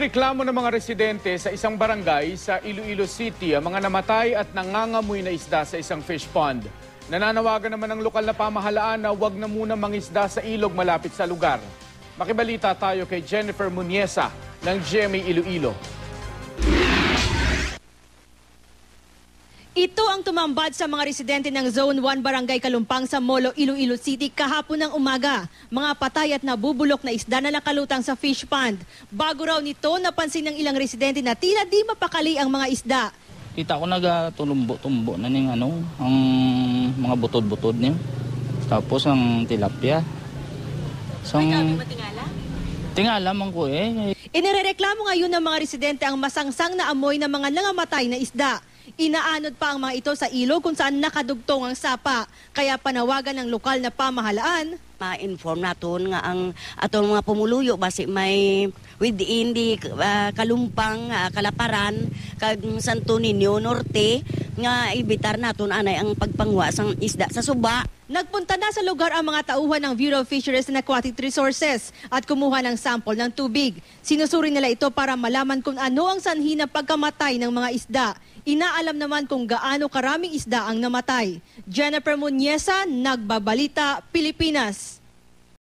Inireklamo ng mga residente sa isang barangay sa Iloilo City ang mga namatay at nangangamoy na isda sa isang fish pond. Nananawagan naman ng lokal na pamahalaan na huwag na muna mangisda sa ilog malapit sa lugar. Makibalita tayo kay Jennifer Muniesa ng GMA Iloilo. Ito ang tumambad sa mga residente ng Zone 1 Barangay Kalumpang sa Molo, Iloilo City kahapon ng umaga. Mga patay at nabubulok na isda na nakalutang sa fish pond. Bago raw nito, napansin ng ilang residente na tila di mapakali ang mga isda. Kita ko nagtumbo na ning ang mga butod-butod niya. Tapos ang tilapia. May gabi matingala? Tingala man ko eh. Inirereklamo ngayon ng mga residente ang masangsang na amoy ng mga nangamatay na isda. Inaanod pa ang mga ito sa ilog kung saan nakadugtong ang sapa. Kaya panawagan ng lokal na pamahalaan. Ma-inform naton nga ang atong mga pumuluyo basi may within di Kalumpang, Kalaparan, kag Santo Niño Norte nga ibitar naton anay ang pagpangwa sang isda sa suba. Nagpunta na sa lugar ang mga tauhan ng Bureau of Fisheries and Aquatic Resources at kumuha ng sample ng tubig. Sinusuri nila ito para malaman kung ano ang sanhi ng pagkamatay ng mga isda. Inaalam naman kung gaano karaming isda ang namatay. Jennifer Muniesa, Nagbabalita, Pilipinas.